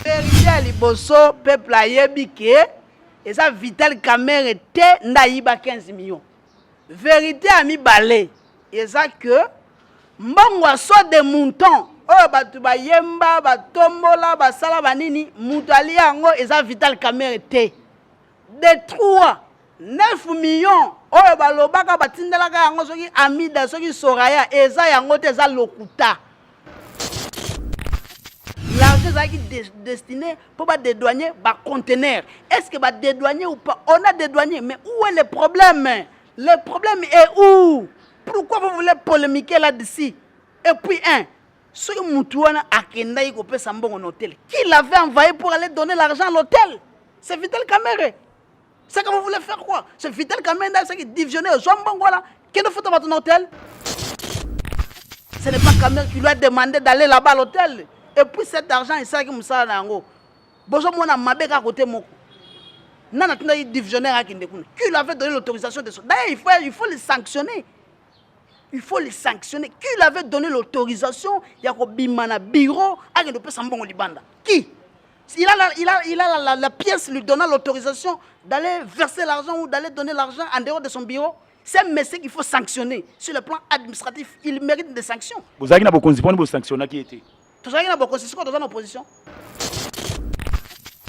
Vérité liboso peuple ayebi ke eza Vital Kamerhe te ndayiba 15 millions. Vérité ami balé eza que mbongo so de mouton oyo batu bayemba batombola basala banini mutu ali yango eza Vital Kamerhe te. De 3 9 millions oyo balobaka batindelaka yango soki Amida soki Soraya eza yango te eza lokuta. L'argent est destiné pour dédouaner les conteneurs. Est-ce que va dédouaner ou pas? On a dédouané, mais où est le problème? Le problème est où? Pourquoi vous voulez polémiquer là-dessus? Et puis, ce Moutouana a Kendaï Kopé Sambon en hôtel. Qui l'avait envoyé pour aller donner l'argent à l'hôtel? C'est Vital Kamerhe. C'est que vous voulez faire quoi? C'est Vital Kamerhe qui divisionné au Jambon, voilà. Qui ne faut pas ton hôtel? Ce n'est pas Kamerhe qui lui a demandé d'aller là-bas à l'hôtel. Et puis cet argent, il sait que Moussa Nango. Bonjour, mon amabé à côté moko. Nana tuna divisionnaire à Kindekun. Qui lui avait donné l'autorisation de ça? D'ailleurs, il faut les sanctionner. Il faut les sanctionner. Qui lui avait donné l'autorisation? Il y a Bimana bureau à Kindopé Sambon Libanda. Qui? Il a la pièce lui donnant l'autorisation d'aller verser l'argent ou d'aller donner l'argent en dehors de son bureau. C'est un monsieur qu'il faut sanctionner. Sur le plan administratif, il mérite des sanctions. Vous avez une sanctionner qui était? Tout ça, il y a dans l'opposition.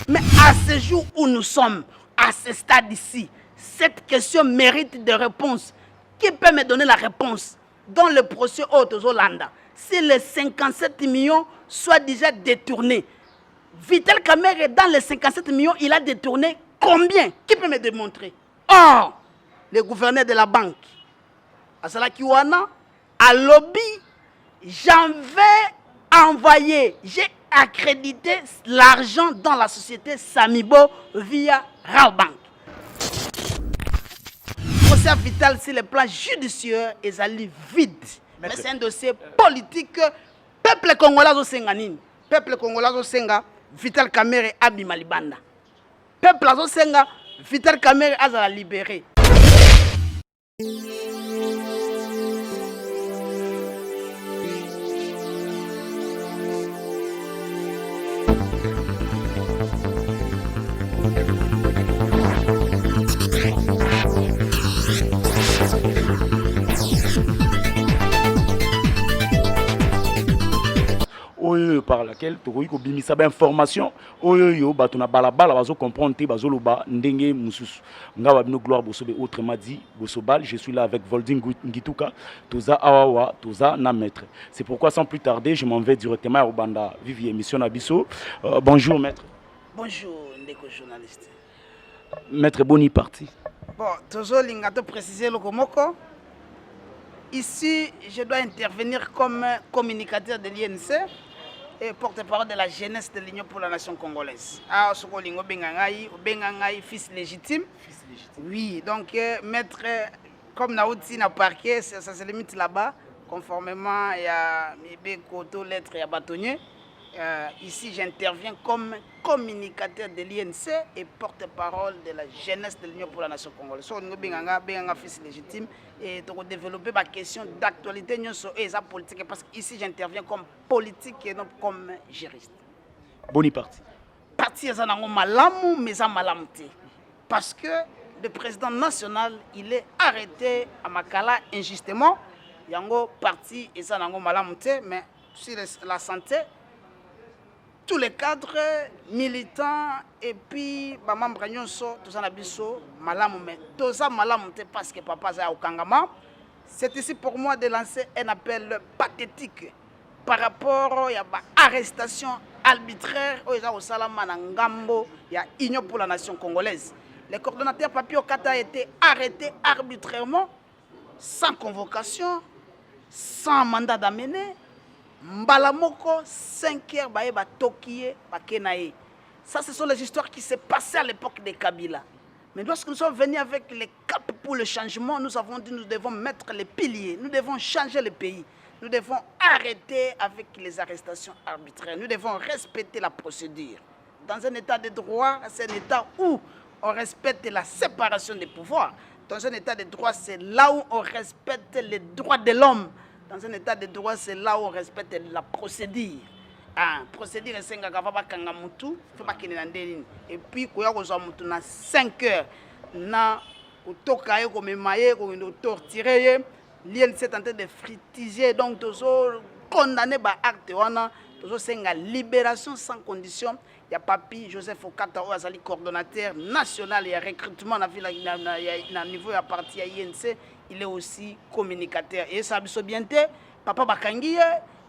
Mais à ce jour où nous sommes, à ce stade ici, cette question mérite de réponse. Qui peut me donner la réponse dans le procès Haute-Hollande? Si les 57 millions soient déjà détournés, Vital Kamerhe, dans les 57 millions, il a détourné combien? Qui peut me démontrer? Or, le gouverneur de la banque, Asala Kiwana, à lobby, j'en vais envoyer, j'ai accrédité l'argent dans la société Samibo via Raobank. Procès Vital sur le plan judiciaire est allé vide. Mais c'est un dossier politique. Peuple congolais au Senganine. Peuple congolais au Senga, Vital Kamerhe Abima Libanda. Peuple au Senga, Vital Kamerhe a libéré. Par laquelle tu as bimisa information oyo batuna balabala bazo comprendre te bazo loba ndenge mususu ngaba bino gloire bosobe autrement dit bosobal je suis là avec Volding Ngituka toza awawa toza na maître. C'est pourquoi sans plus tarder je m'en vais directement au banda vivi émission Nabiso. Bonjour maître. Bonjour ndeko journaliste. Maître Boni parti. Bon, toujours l'ingato préciser le komoko. Ici, je dois intervenir comme communicateur de l'INC et porte-parole de la jeunesse de l'Union pour la nation congolaise. Ah, Sokolingo Bengangaï, fils légitime. Fils légitime. Oui, donc maître, comme Naouti n'a parqué, ça se limite là-bas, conformément à mes koto lettres et à bâtonnier. Ici, j'interviens comme communicateur de l'INC et porte-parole de la jeunesse de l'Union pour la nation congolaise. Sokolingo Bengangaï, fils légitime. Et de développer ma question d'actualité et sa politique parce qu'ici j'interviens comme politique et non comme juriste. Boni parti. Parti est malamu mais ça malamté parce que le président national il est arrêté à Makala injustement. Yango parti et ça malamté mais sur la santé tous les cadres militants et puis les membres tout ça nabiso malamu mais tout ça malamu parce que papa est au Kangama. C'est ici pour moi de lancer un appel pathétique par rapport à l'arrestation arbitraire au Salama Ngambo, il y a Union pour la nation congolaise. Le coordonnateur Papio Kata a été arrêté arbitrairement sans convocation, sans mandat d'amener. Mbalamoko 5 heures ba tokié ba kenaye. Ça ce sont les histoires qui se passaient à l'époque de Kabila. Mais lorsque nous sommes venus avec les caps pour le changement, nous avons dit nous devons mettre les piliers, nous devons changer le pays. Nous devons arrêter avec les arrestations arbitraires. Nous devons respecter la procédure. Dans un état de droit, c'est un état où on respecte la séparation des pouvoirs. Dans un état de droit, c'est là où on respecte les droits de l'homme. Dans un état de droit, c'est là où on respecte la procédure. Ah, procédure esengaka va bakanga mutu fe bakende na ndelini et puis koya kozwa mutu na 5 heures na otoka ye komema ye kokende torturer ye l'INC est en train de fritiger donc tozo condamné ba acte wana tozo senga libération sans condition. Il y a Papi Joseph Okata ou azali coordonnateur national et recrutement na ville na niveau ya parti ya INC, il est aussi communicateur et ça biso bienté papa bakangi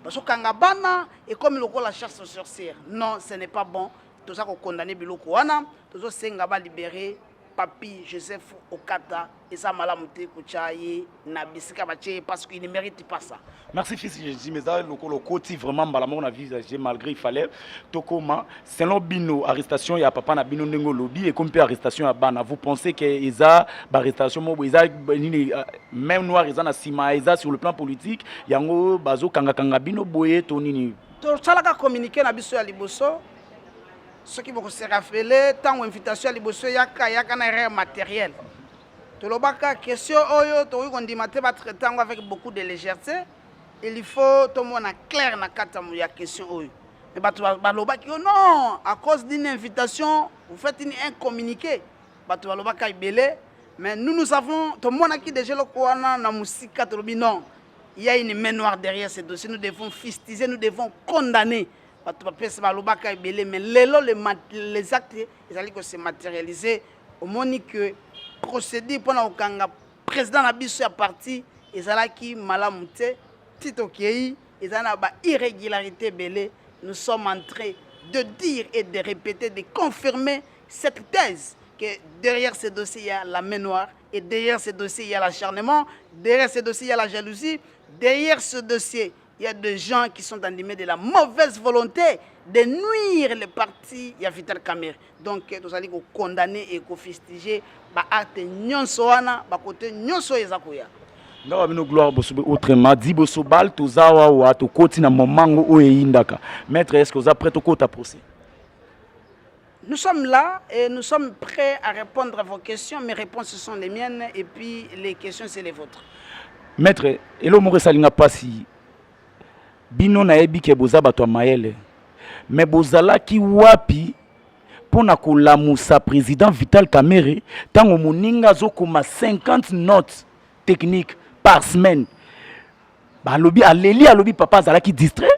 parce que bana et comme le la chasse aux sorcières. Non, ce n'est pas bon. Tout ça qu'on condamné biloko wana, tout ça senga ba libérer Papi Joseph Okata et ça malamute kuchaye na bisika bache parce qu'il ne mérite pas ça. Merci fils Jésus, mais ça le côté vraiment balamon a visagé malgré il fallait tokoma selon bino arrestation ya papa na bino ndengo lobby et comme peu arrestation à bana vous pensez que eza arrestation mo eza même noir eza na sima eza sur le plan politique yango bazo kanga bino boye to nini to salaka communiquer na biso ya liboso ceux qui vont se rappeler tant invitation à liboso yaka na erreur matériel to lobaka question oyo to wi kondimate ba traiter avec beaucoup de légèreté. Il faut tout le monde clair na kata ya question oyo. Mais batu balobaki non, à cause d'une invitation, vous faites un communiqué. Batu balobaka ibele, mais nous savons tout le monde qui déjà le koana na musika to non. Il y a une main noire derrière ce dossier, nous devons fustiger, nous devons condamner. Batu balobaka ibele, mais les actes ils allaient que se matérialiser au moment que procédure pour na okanga président na biso ya parti ezalaki malamute. Tito Kei, ils ont une irrégularité belé. Nous sommes en train de dire et de répéter, de confirmer cette thèse que derrière ce dossier, il y a la main noire, et derrière ce dossier, il y a l'acharnement, derrière ce dossier, il y a la jalousie, derrière ce dossier, il y a des gens qui sont animés de la mauvaise volonté de nuire le parti, il y a Vital Kamerhe. Donc, nous allons condamner et fustiger, acte nyonso wana, côté nyonso ezakoya. Nga wabino gloire bosobe autrement dit bosobal tozawa wa to koti na momango oyindaka. Maître, est-ce que vous êtes prêt au côté procès? Nous sommes là et nous sommes prêts à répondre à vos questions. Mes réponses sont les miennes et puis les questions c'est les vôtres. Maître, elo mo salinga pasi. Bino na yebi ke boza bato maele. Mais bozala ki wapi pona ko lamusa président Vital Kamerhe tango moninga zokoma 50 notes techniques par semaine. Bah lobby aleli alobi papa zalaki distrait,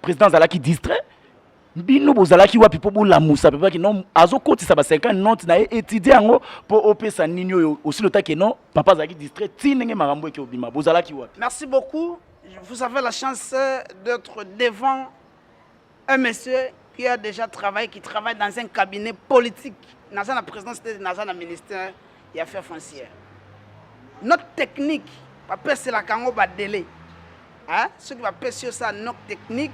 président zalaki distrait. Bino bozalaki wapi po bo la musa papa ki non azo koti ça ba 50 notes na étudier ngo po opesa ninyo aussi le temps que non papa zalaki distrait tinenge marambo ki obima bozalaki wapi. Merci beaucoup. Vous avez la chance d'être devant un monsieur qui a déjà travaillé, qui travaille dans un cabinet politique, dans la présidence dans un ministère des Affaires foncières. Notre technique, papa c'est la kango ba délai. Hein? Ce qui va passer ça notre technique.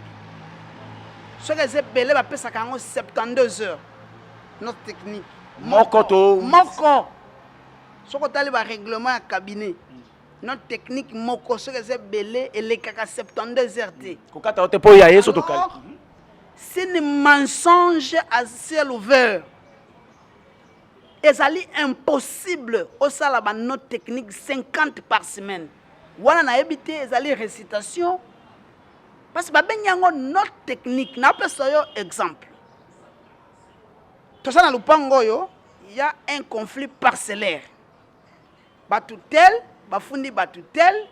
Ce qui est belé va passer ça kango 72 heures. Notre technique. Moko. Ce qui est le règlement à cabinet. Notre technique moko ce qui est belé et les kaka 72 heures. Kokata ote po ya yeso to kali. C'est un mensonge à ciel ouvert. Et ça est impossible au salaba notre technique 50 par semaine. Voilà na habité ezali récitation parce que ba benyango notre technique na pesa yo exemple. To ça na lupango yo, il y a un conflit parcellaire. Batu tel, bafundi batu tel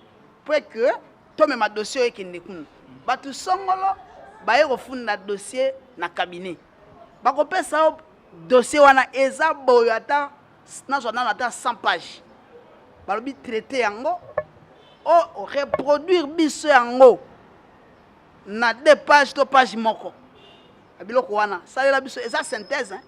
pour que to me ma dossier qui ndekunu. Batu songolo ba yero funda dossier na cabinet. Ba ko pesa dossier wana eza boyo ata na zona ata 100 pages. Balobi traiter yango o reproduire biso yango na 2 pages to page moko. Abiloko wana salela biso eza synthèse hein.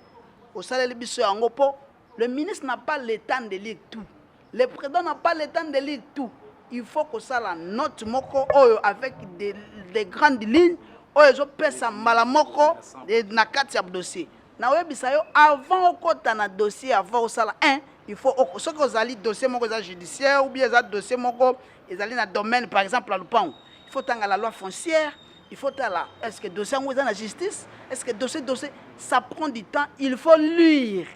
O salela biso yango po le ministre n'a pas le temps de lire tout. Le président n'a pas le temps de lire tout. Il faut que ça la note moko oyo avec des grandes lignes oyo zo pesa mala moko na kati ya dossier. Na webisa yo avant okota na dossier avant osala 1 il faut ce que vous allez dossier moko judiciaire ou bien ça dossier moko ils allaient dans le domaine par exemple à Lupango. Il faut tanga la loi foncière, il faut là est-ce que dossier est dans la justice, est-ce que dossier ça prend du temps, il faut lire.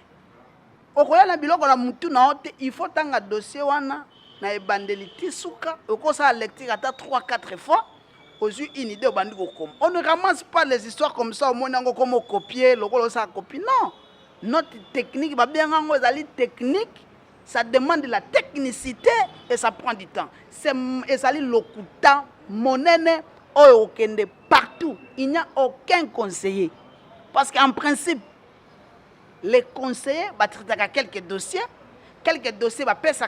Okoya na biloko na mutu na hote il faut tanga dossier wana na ebandeliti suka okosa lecture ata 3-4 fois eu une idée au bandit comme. On ne ramasse pas les histoires comme ça au monde comme copier, le rôle ça copie. Non. Notre technique, va bien technique, ça demande de la technicité et ça prend du temps. C'est le kuta, monene, okende partout. Il n'y a aucun conseiller. Parce qu'en principe, les conseillers vont traiter quelques dossiers vont faire ça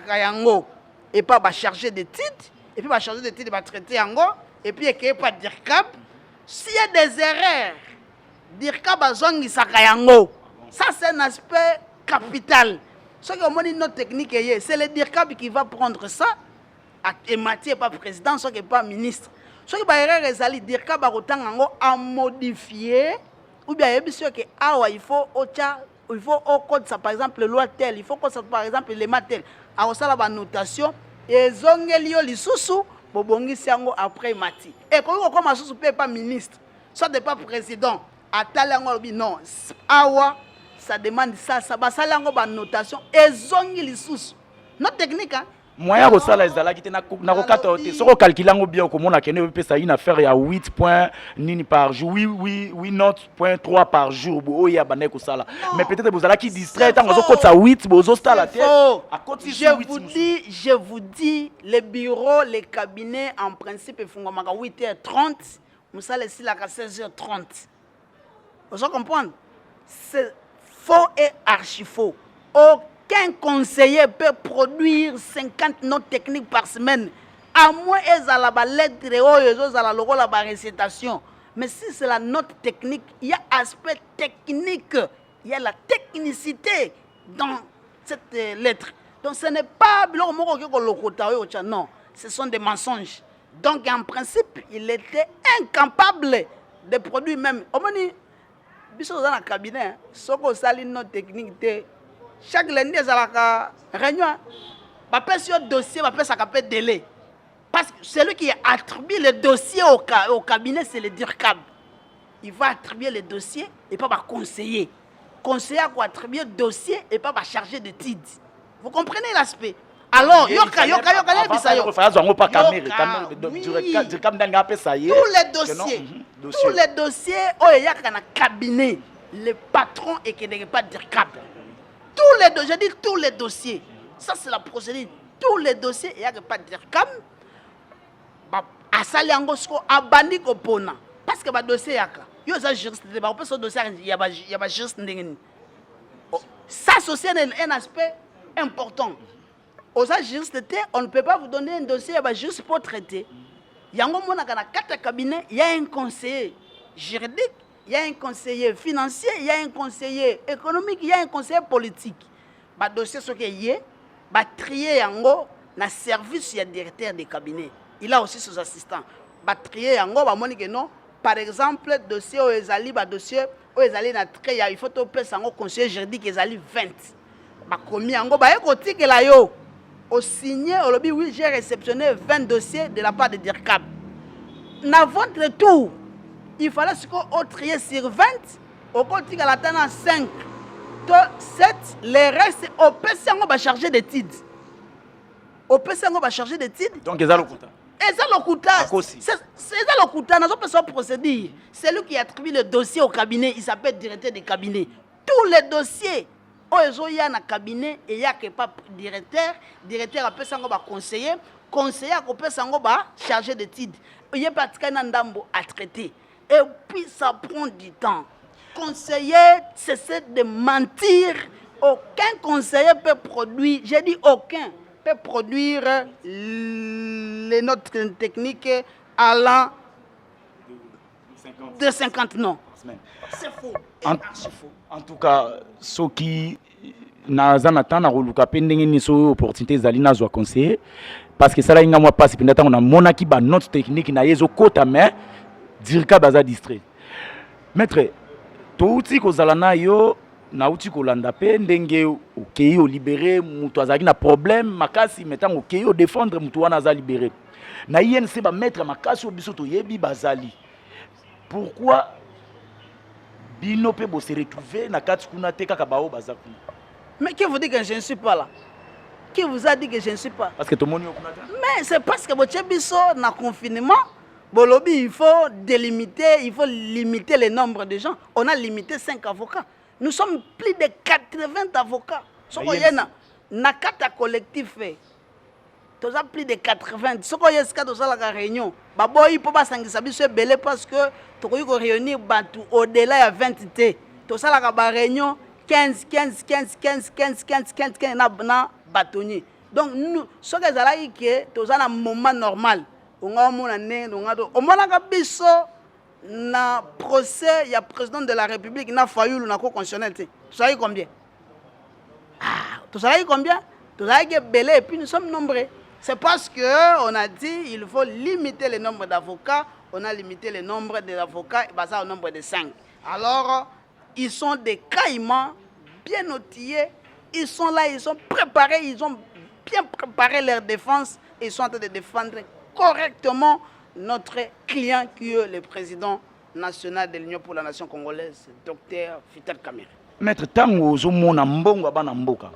et pas va charger de titres, et puis va charger de titres, va traiter en haut, et puis il n'y a pas de DIRCAB. S'il y a des erreurs, DIRCAB va zongi ça kayango. Ça c'est un aspect capital. Ce que on dit notre technique, c'est le DIRCAB qui va prendre ça, et Mathieu pas président, ce qui pas ministre. Ce qui va erreur les DIRCAB va à modifier, ou bien il faut au code ça par exemple le loi tel, il faut que ça par exemple les matel à ça la notation et zongelio lisusu bobongi sango après mati et comme asusu pas ministre soit de pas président atalango non awa ça demande ça basalango ba notation et zongi lisusu notre technique hein moyen ko sala ezalaki te na ko kata te soko calculango bien ko mona kene pe ça une affaire ya 8 points nini par jour oui note point 3 par jour bo ya bané ko sala mais peut-être vous allez qui distrait tant ko ça 8 bozo sala te à côté je vous dis les bureaux les cabinets en principe font 8h30 musala si la 16h30 vous comprenez c'est faux et archi faux. Aucun conseiller peut produire 50 notes techniques par semaine. À moins qu'ils aient la lettre ou la récitation. Mais si c'est la note technique, il y a aspect technique. Il y a la technicité dans cette lettre. Donc ce n'est pas... Non, ce sont des mensonges. Donc en principe, il était incapable de produire même... Biso dans le cabinet, soko sali note technique chaque lundi à la réunion, va faire sur dossier, va faire ça qu'appelle délai. Parce que celui qui attribue le dossier au cabinet, c'est le DIRCAB. Il va attribuer le dossier et pas va conseiller. Conseiller va attribuer le dossier et pas va charger de titres. Vous comprenez l'aspect? Alors, tous les dossiers, il y a un cabinet, le patron et qui n'est pas DIRCAB. Tous les dossiers, je dis tous les dossiers. Ça, c'est la procédure. Tous les dossiers, il n'y a pas DIRCAB. À Saliangosko, à Bandi Kopona. Parce que le dossier, il y a un juriste, il y a un juriste. Ça, c'est un aspect important. Aux juristes, on ne peut pas vous donner un dossier juste pour traiter. Il y a un cabinet, il y a un conseiller juridique, il y a un conseiller financier, il y a un conseiller économique, il y a un conseiller politique. Le dossier, ce qu'il y a, il trier dans le service du directeur des cabinets. Il a aussi ses assistants. Il trier non. Par exemple, le dossier où il faut que le conseiller juridique ait 20. Au signé, oui, j'ai réceptionné 20 dossiers de la part de DIRCAB. Dans votre tour, il fallait trier sur 20, au côté de la 5, 7, les restes, au PC, on va charger des titres. Au PC, on va charger des titres. Donc, ils ont le quota. C'est ça le quota. Dans une procédure, c'est lui qui attribue le dossier au cabinet, il s'appelle directeur des cabinets. Tous les dossiers. Il y a un cabinet et il n'y a que pas directeur. Directeur peut s'en conseiller. Conseiller peut s'en charger de titres. Il y a pas à traiter. Et puis ça prend du temps. Conseiller, c'est de mentir. Aucun conseiller peut produire, j'ai dit aucun, peut produire les notes techniques allant de 50 noms. C'est faux. En tout cas, ceux qui n'attendent pas de opportunité de conseiller, parce que ça, moi, passe on a monaki ba note technique na yezo kota mais dirka baza distrait. Maître, to uti ko zalana yo na uti ko landa pe ndenge okei o libérer mutu azaki na problème makasi metango okei o défendre mutu wana za libérer. Na INC ba mettre makasi obiso to yebi bazali. Pourquoi Bino peut se retrouver na kati kuna te kaka bao baza kuna? Mais qui vous dit que je ne suis pas là? Qui vous a dit que je ne suis pas? Parce que tout le monde est au kuna. Mais c'est parce que votre biso na confinement, Bolobi, il faut délimiter, il faut limiter le nombre de gens. On a limité 5 avocats. Nous sommes plus de 80 avocats. Ce qu'on y a na kata collectif, tu as plus de 80. Ce qu'on y a dans la réunion, baboy pour pas s'engager se belé parce que tu as réunir au-delà de 20 t. Tu as la réunion 15 na bâtonnier. Donc nous, ce que ça là que tu as un moment normal. On a un biso na procès, il y a président de la République, il y a failli le constitutionnel. Tu sais combien? Tu sais combien? Tu sais que belé et puis nous sommes nombreux. C'est parce qu'on a dit qu'il faut limiter le nombre d'avocats. On a limité le nombre d'avocats basé au nombre de 5. Alors, ils sont des caïmans bien outillés. Ils sont là, ils sont préparés, ils ont bien préparé leur défense. Ils sont en train de défendre correctement notre client qui est le président national de l'Union pour la nation congolaise, Dr Vital Kamerhe. Maître, tango zomona mbongo bana mboka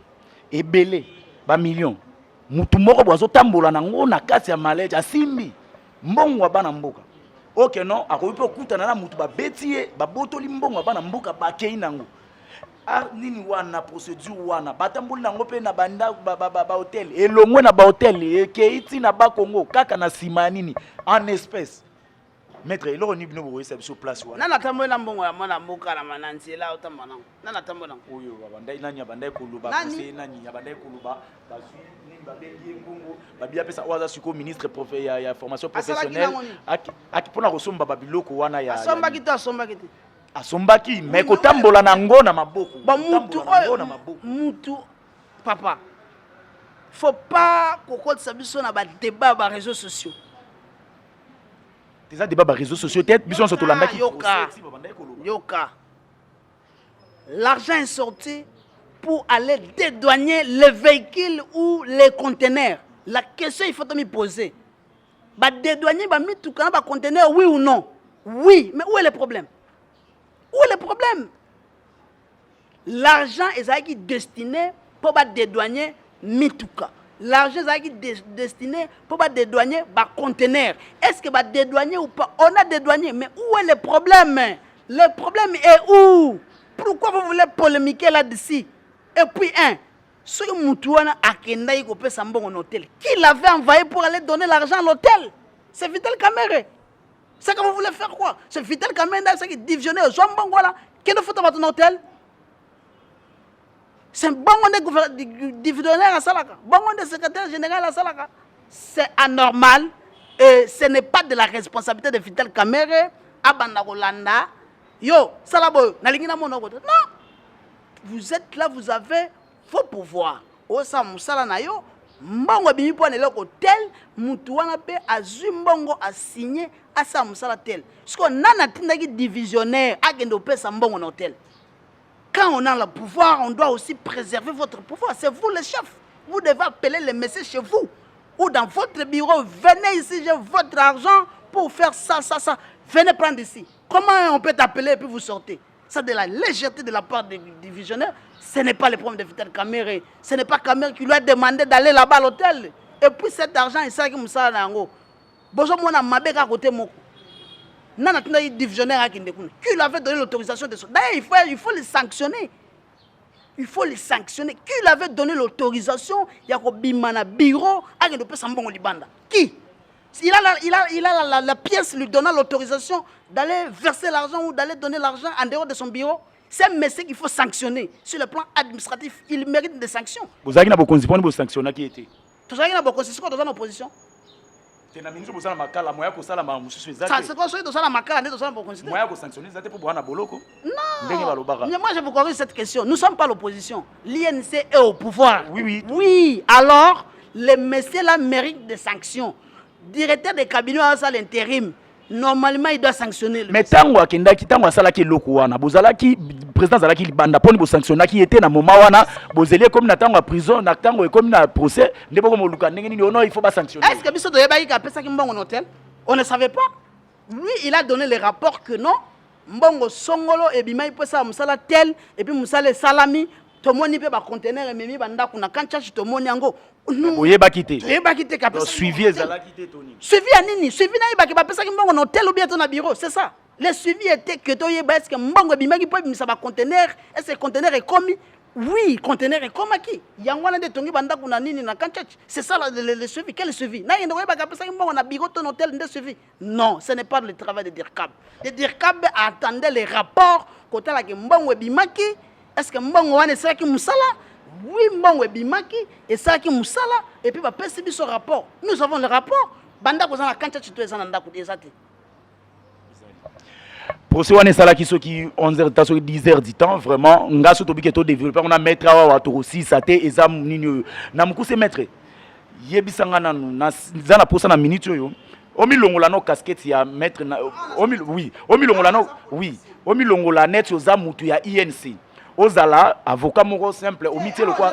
ebele ba million mutu moko bwazo tambola nango na kati ya maleje asimbi mbongo bana mboka. Ok non, akoyi pe okutana na mutu babetie babotoli mbongo bana mboka bakei nango. Ah nini wana procédure wana batamboli nango pe na banda ba hotel elongwe na ba hotel ekeiti na ba Congo kaka na sima nini en espèce. Maître, il y a une réception place. Nana tambola mbongo ya mwana mboka na mananzi la otambana. Nana tambola. Oyo babandai nani abandai kuluba conseiller nani abandai kuluba basu nini babengi ngongo babia pesa oza siko ministre ya formation professionnelle akipona kosomba babiloko wana ya asombaki asombaki mais kotambola na ngo na maboko ba mutu papa faut pas kokotisa biso na ba débat ba réseaux sociaux. Des débats sur les réseaux sociaux, Yoka. L'argent est sorti pour aller dédouaner les véhicules ou les conteneurs. La question il faut me poser. Dédouaner tout conteneur, oui ou non? Oui, mais où est le problème? Où est le problème? L'argent est destiné pour dédouaner Mituka. L'argent est destiné pour dédouaner les conteneurs. Est-ce que va dédouaner ou pas? On a dédouané, mais où est le problème? Le problème est où? Pourquoi vous voulez polémiquer là-dessus? Et puis, ce que Moutouana a Kendaï Kopé Sambon en hôtel, qui l'avait envoyé pour aller donner l'argent à l'hôtel? C'est Vital Kamerhe. C'est que vous voulez faire quoi? C'est Vital Kamerhe qui est divisionné au Zambon, voilà. Qui ne faut pas ton hôtel? C'est un bon divisionnaire à Salaka, bon secrétaire général à Salaka. C'est anormal et ce n'est pas de la responsabilité de Vital Kamerhe, Abanda Rolanda. Yo, Salabo, Nalingina Monogo. Non, vous êtes là, vous avez vos pouvoirs. Osa Moussala Nayo, Mbongo Bimipo à l'hôtel, Moutouana Pe, Azumbongo a signé à sa Moussala tel. Ce qu'on a un divisionnaire, Agendo Pe Sambongo en hôtel. Quand on a le pouvoir, on doit aussi préserver votre pouvoir. C'est vous le chef. Vous devez appeler les messieurs chez vous. Ou dans votre bureau. Venez ici, j'ai votre argent pour faire ça. Venez prendre ici. Comment on peut t'appeler et puis vous sortez? C'est de la légèreté de la part des divisionnaires. Ce n'est pas le problème de Vital Kamerhe. Ce n'est pas Kamerhe qui lui a demandé d'aller là-bas à l'hôtel. Et puis cet argent, il sait que Moussa Nango. Bonjour, mon ami, à côté de divisionnaire qui lui avait donné l'autorisation de ça. D'ailleurs, il faut les sanctionner. Il faut les sanctionner. Qui lui avait donné l'autorisation? Il y a un bureau à Libanda. Qui? Il a la pièce lui donnant l'autorisation d'aller verser l'argent ou d'aller donner l'argent en dehors de son bureau. C'est un monsieur qu'il faut sanctionner. Sur le plan administratif, il mérite des sanctions. Vous avez une sanctionner qui était. Vous avez une constitution dans l'opposition. C'est quoi ce que la makala n'est pas considéré? Non, moi je vous corrige cette question. Nous ne sommes pas l'opposition. L'INC est au pouvoir. Oui, alors les messieurs là méritent des sanctions. Directeur des cabinets à l'intérim, normalement il doit sanctionner. Mais tango akendaki tango asalaki eloko wana bozalaki président zalaki libanda poni bo sanctionnaki était na moment wana bozeli comme na tango à prison na tango comme na procès ndebo comme luka ndenge nini non il faut pas sanctionner. Est-ce que biso doyeba ki apesa ki mbongo hôtel? On ne savait pas. Lui il a donné les rapports que non mbongo songolo et bima il peut ça musala tel et puis musala salami tomoni pe ba conteneur memi banda kuna kanchachi tomoni yango oyeba kité kapesa suivi ezala kité toni suivi ya nini suivi na yeba ke bapesa ki mbongo na hôtel ou bien na bureau c'est ça le suivi était que to yeba est-ce que mbongo bimaki po bimisa ba conteneur est-ce que conteneur est commis oui conteneur est comme qui yango na de tongi banda kuna nini na kanchachi c'est ça le suivi quel suivi na yenda yeba kapesa ki mbongo na bureau to na hôtel nde suivi non ce n'est pas le travail de DIRCAB le DIRCAB attendait les rapports kotala ke mbongo bimaki est-ce que mbongo wana c'est qui musala oui mbongo bimaki et ça qui musala et puis ba pesi biso rapport nous avons le rapport banda ko za na kanchachi to ezana ndako ezate procès wana esalaki soki 11h ta soki 10h du temps vraiment nga so tobiki to développer on a maître awa to aussi ça te eza nini na mukuse maître yebisanga nanu na za na posa na minute oyo omilongola no casquette ya maître na oui omilongola no oui omilongola net oza mutu ya INC ozala avocat moko simple au métier le quoi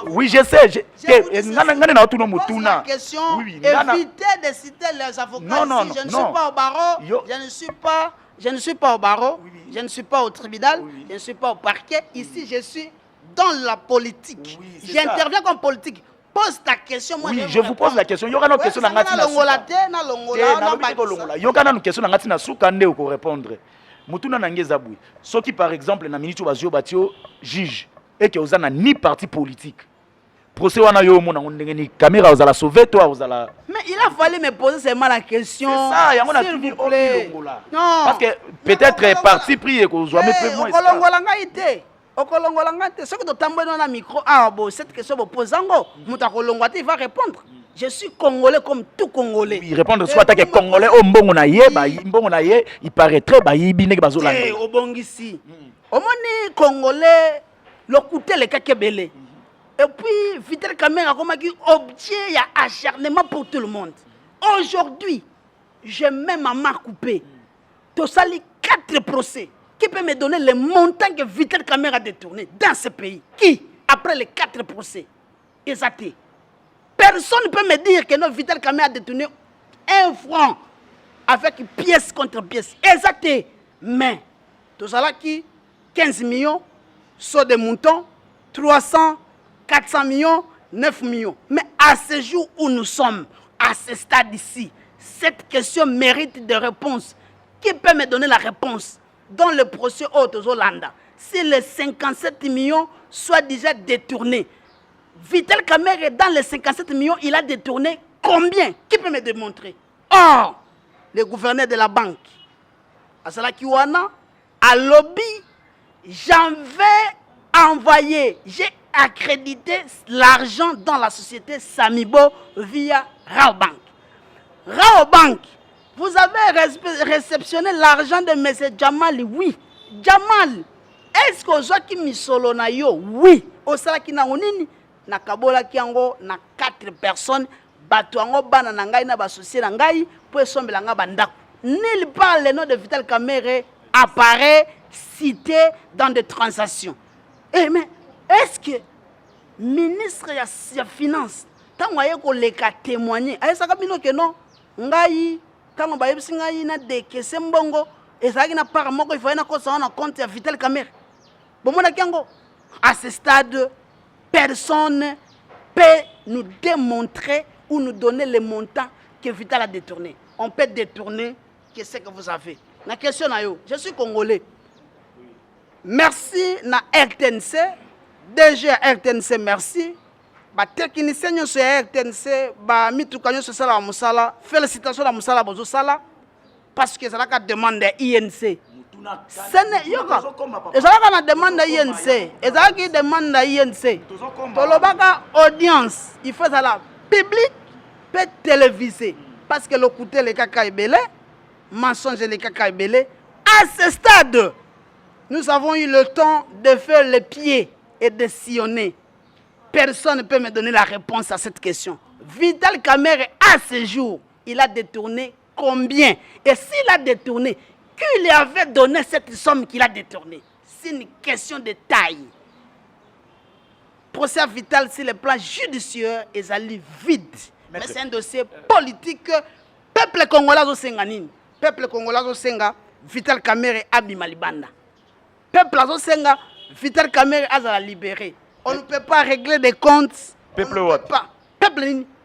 oui je sais ngana na tout no mutuna oui éviter de citer les avocats non, je ne suis pas au barreau je ne suis pas au barreau je ne suis pas au tribunal je ne suis pas au parquet ici je suis dans la politique j'interviens comme politique pose ta question moi oui je vous pose la question yoka na question na ngati na longola na yoka na question na ngati na suka nde ko répondre mutuna na ngeza bui soki par exemple na minute bazio batio juge et que ozana ni parti politique procès wana yo mona ndenge ni caméra ozala sauver toi ozala mais il a fallu me poser seulement la question c'est ça yango na tout longola non parce que peut-être parti pris et ko zoame peu moins okolongola ngai te okolongola ngai te soki to tambono na micro bon cette question bo posango muta kolongwa te il va répondre. Je suis congolais comme tout congolais. Il répond soit que congolais au mbongo na ye ba mbongo na ye il paraît très ba yibine bazo la. Eh obongisi. Omoni congolais le coûter le kakebele. Et puis Vital Kamerhe comme qui objet ya acharnement pour tout le monde. Aujourd'hui, j'ai même à ma couper. To sali 4 procès qui peut me donner le montant que Vital Kamerhe a détourné dans ce pays. Qui après les 4 procès exacté. Personne ne peut me dire que notre Vital Kamerhe a détourné 1 franc avec pièce contre pièce. Exacté. Mais, tout ça là qui 15 millions, saut de moutons, 300, 400 millions, 9 millions. Mais à ce jour où nous sommes, à ce stade ici, cette question mérite de réponse. Qui peut me donner la réponse dans le procès Haute-Zolanda? Si les 57 millions soient déjà détournés, Vital Kamerhe, dans les 57 millions, il a détourné combien? Qui peut me démontrer? Or, le gouverneur de la banque, Asala Kiwana, à lobby, j'en vais envoyer, j'ai accrédité l'argent dans la société Samibo via Raobank. Raobank, vous avez réceptionné l'argent de M. Jamal? Oui. Jamal, est-ce que vous avez mis solo na yo? Oui. Osala Kinangonini? Na kabola kiango na 4 personnes bato ango bana na ngai na basocié na ngai po esombela nga bandako. Nulle part le nom de Vital Kamerhe apparaît cité dans des transactions. Eh mais est-ce que ministre ya finance tango aye ko leka témoigner ayesaka bino ke non ngai tango ba yebisi ngai na dekese mbongo ezalaki na part moko il faut na kosa na compte ya Vital Kamerhe. Bomona kiango à ce stade personne peut nous démontrer ou nous donner le montant que Vital a détourné. On peut détourner qu'est-ce que vous avez. La question na yo, je suis congolais. Merci na RTNC, DG RTNC merci. Ba technicien nyo sur RTNC, ba mitukanyo sur sala musala. Félicitations la musala bozo sala parce que ça la demande INC. ezalaka na demande ya INC ezalaki demande ya INC tolobaka audience il faut ezala public pe télévisé parce que lokuta elekaka ebele mensonge elekaka ebele à ce stade nous avons eu le temps de faire les pieds et de sillonner. Personne ne peut me donner la réponse à cette question. Vital Kamerhe à ce jour il a détourné combien? Et s'il a détourné, qui lui avait donné cette somme qu'il a détournée? C'est une question de taille. Procès Vital sur le plan judiciaire est allé vide. Mais c'est un dossier politique. Peuple congolais au Senganine. Peuple congolais au Senga, Vital Kamerhe abima libanda. Peuple au Senga, Vital Kamerhe a la libéré. On ne peut pas régler des comptes. Peuple what? Peuple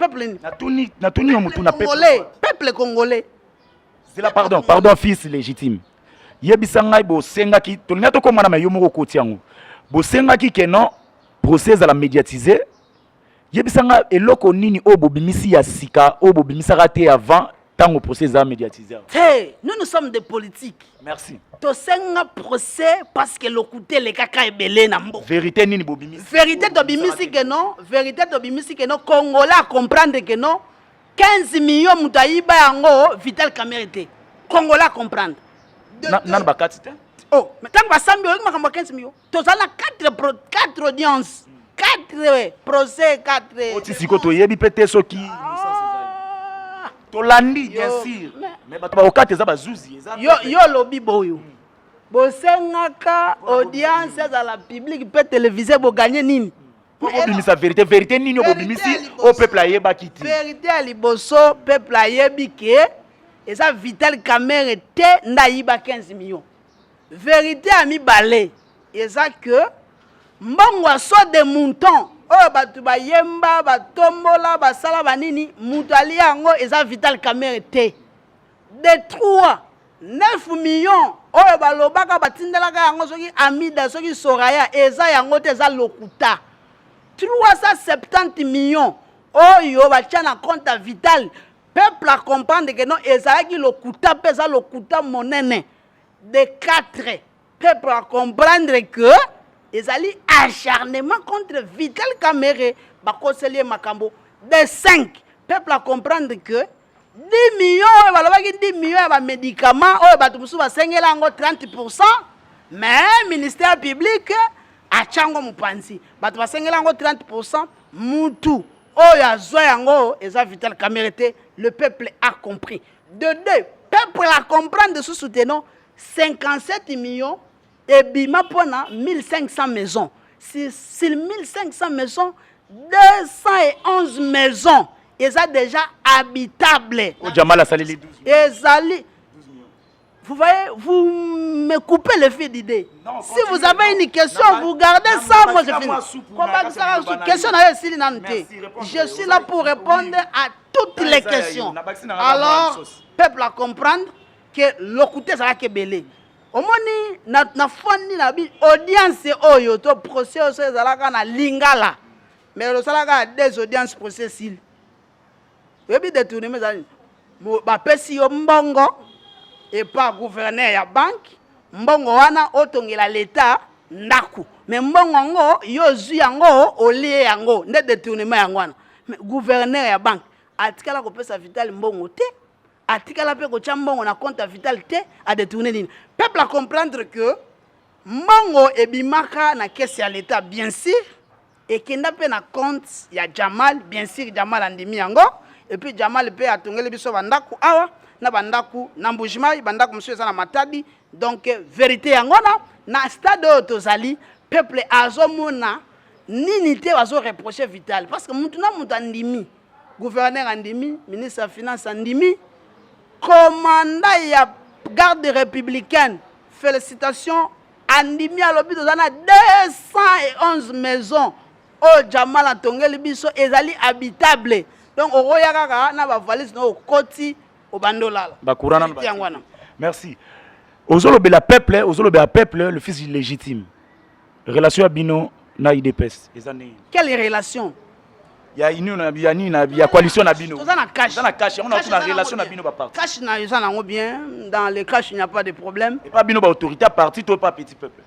congolais. C'est là, pardon, fils légitime. Yebisanga bosenga ki tolinga to komana mayo moko kotiango. Bosenga ki kenon procès à la médiatiser. Yebisanga eloko nini obobimisi ya sika obobimisa raté avant tant au procès à médiatiser. Nous sommes des politiques. Merci. Tosenga procès parce que l'okouté les kaka ebele na mbo. Vérité nini bobimisi. Vérité tobimisi que non, Congolais à comprendre que non 15 millions mutayiba yango Vital Kamerhe. Congolais à comprendre. Nan bakati te. Oh, mais tant que Sambi on makamba 15 millions. Tozala 4 audiences, 4 procès, 4. Otisiko to yebi pété soki. Tolandi bien sûr. Mais bato ba 4 eza bazuzi eza. Yo lobby boyo. Bosengaka audience à la publique peut téléviser bo gagner nini. Obimisa vérité nini obimisi au peuple ayeba kiti. Vérité à liboso peuple ayebi ke et ça Vital Kamerhe te ndayiba 15 millions. Vérité à mi balé et ça que mbongo so de mouton oh batu ba yemba ba tombola ba sala banini mutali yango et ça Vital Kamerhe te de 3 9 millions oh ba lobaka batindelaka yango soki Amida soki Soraya et ça yango te za lokuta 370 millions oh yo ba tchana compte à Vital. Peuple à comprendre que non, ezaki le kuta pesa le kuta monene de 4. Peuple à comprendre que ezali acharnement contre Vital Kamerhe bakoselier makambo de 5. Peuple à comprendre que 10 millions balobaki 10 millions ba médicaments oh batu musu ba sengela ngo 30%, mais ministère public a chango mupanzi batu ba sengela ngo 30% mutu oh ya zo yango eza Vital Kamerhe. Le peuple a compris. De 2, peuple a comprendre de ce soutenant 57 millions et bima pona 1500 maisons. Sur 1500 maisons, 211 maisons. Elles sont déjà habitables. Vous voyez, vous me coupez le fil d'idée. Si vous avez une question, vous gardez ça, moi je finis. Je suis là pour répondre à toutes les questions. Alors, peuple à comprendre que l'occulté sera belé. Au moins, na foni na bi audience oyo to procès au zalaka na lingala. Mais le salaka des audiences procès sil. Webi détourner mes amis. Ba pesi yo mbongo et pas gouverneur ya banque. Mbongo wana otongela l'état ndaku. Mais mbongo ngo yo zu yango olie yango nde détournement yango wana. Mais gouverneur ya banque atikala ko pesa Vital mbongo te. Atikala pe ko chambongo na compte Vital te a détourner nini. Peuple à comprendre que mbongo ebimaka na caisse ya l'état bien sûr et kenda pe na compte ya Jamal bien sûr Jamal andimi yango et puis Jamal pe atongele biso bandaku awa na bandaku na Mbujimai bandaku monsieur za na Matadi donc vérité yango na stade tozali peuple azomona nini te wazo reprocher Vital parce que mutu na mutu andimi gouverneur andimi ministre des finances andimi commandant ya garde républicaine félicitations andimi alobi tozana 211 maisons au Jamal atongeli biso ezali habitable donc oroya kaka na ba valise no koti au bandolala bakurana merci ozolobela peuple le fils illégitime relation abino na IDPS ezane quelle relation ya union na ya coalition na bino tozana cash on a une relation na bino ba parti cash na yozana ngo bien dans les cash il n'y a pas de problème et pas bino ba autorité à parti toi pas petit peuple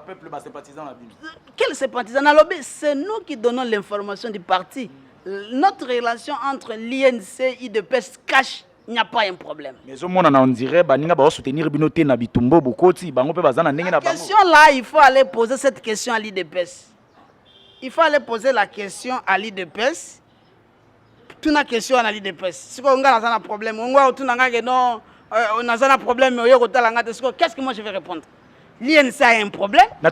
peuple ba sympathisant na bino quel sympathisant na lobby c'est nous qui donnons l'information du parti. Notre relation entre l'INC et IDPS cash, il n'y a pas un problème. Mais au moins on dirait baninga ba soutenir binoté na bitumbo bokoti bango pe bazana ndenge na bango. Question là, il faut aller poser cette question à l'IDPS. Il faut aller poser la question à l'IDPS. Toute la question à l'IDPS. Si on a un problème, on a un problème, qu'est-ce que moi je vais répondre? L'INC a un problème. Non,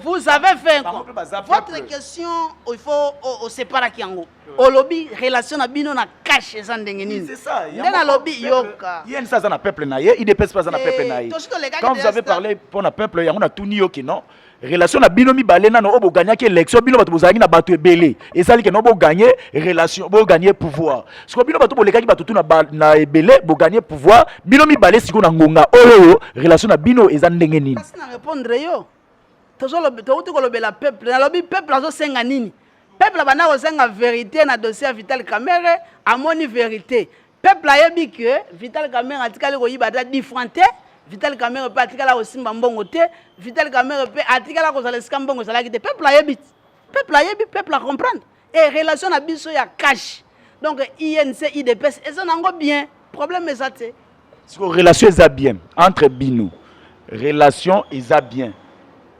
vous avez fait votre question, il faut séparer qui en haut. Au lobby, relation à bino na cache eza ndenge nini. C'est ça. Nde na lobby yoka. Il y a une ça na peuple na ye, IDPS pas na peuple na ye. Quand vous avez parlé pour na peuple, on a tout ni yoki non. Relation na binomi balena no obo gagner que élection bino bato bozangi na bato ebele. Et ça li que no bo gagner relation, bo gagner pouvoir. Ce que bino bato bolekaki bato tout na ebele bo gagner pouvoir, binomi balé siko na ngonga oyo relation na bino eza ndenge nini. Parce na répondre yo. Toujours le peuple, na lobby peuple azo senga nini. Peuple bana ko senga vérité na dossier Vital Kamerhe amoni vérité. Peuple ayebi que Vital Kamerhe atikali ko yibata différenté. Vital Kamerhe peut atikala ko simba mbongo te. Vital Kamerhe peut atikala ko zalesika mbongo zalaki te. Peuple ayebi, peuple a comprendre. Et relation na biso ya cash. Donc INC IDPS et ça nango bien. Problème est ça te. Relation est bien entre bino. Relation est bien.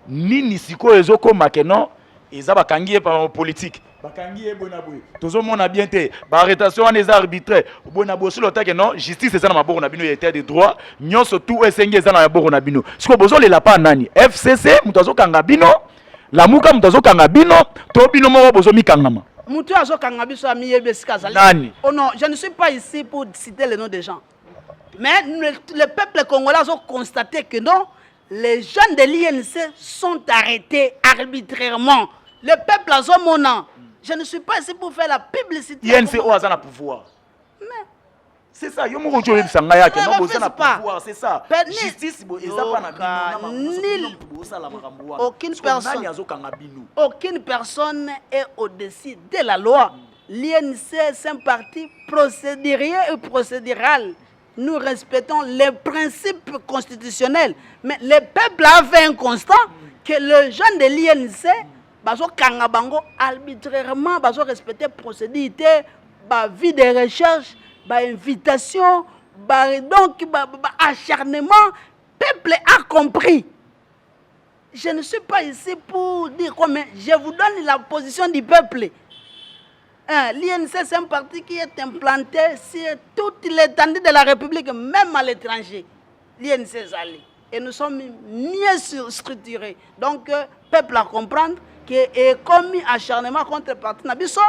Nini siko ezoko makeno eza bakangi par politique. Bakangi bona boye. Tozo mona bien te. Ba arrestation wana eza arbitraire. Bona boye sur le temps que non, justice eza na maboko na bino état de droit. Nyonso tout esenge eza na maboko na bino. Siko bozo le lapa nani? FCC mutazo kanga bino. Lamuka mutazo kanga bino. To bino moko bozo mikangama. Mutu azo kanga biso ami yebeska zali. Nani? Oh non, je ne suis pas ici pour citer le nom des gens. Mais le peuple congolais a constaté que non, les jeunes de l'INC sont arrêtés arbitrairement. Le peuple a mon. Je ne suis pas ici pour faire la publicité. INC au hasard pouvoir. Mais c'est ça. Yo mo joye bisanga yake no boza na pas. pouvoir, c'est ça. Justice bo eza pa na bino. Aucune personne est au-dessus de la loi. L'INC c'est un parti procédurier et procédural. Nous respectons les principes constitutionnels. Mais le peuple a fait un constat que le jeune de l'INC, baso kangabango arbitrairement, baso respecter procédure, ba vie de recherche, ba invitation, donc acharnement, peuple a compris. Je ne suis pas ici pour dire quoi, mais je vous donne la position du peuple. L'INC, c'est un parti qui est implanté sur toute l'étendue de la République, même à l'étranger. L'INC est allé. Et nous sommes mieux structurés. Donc, peuple à comprendre que est commis acharnement contre le parti Nabiso.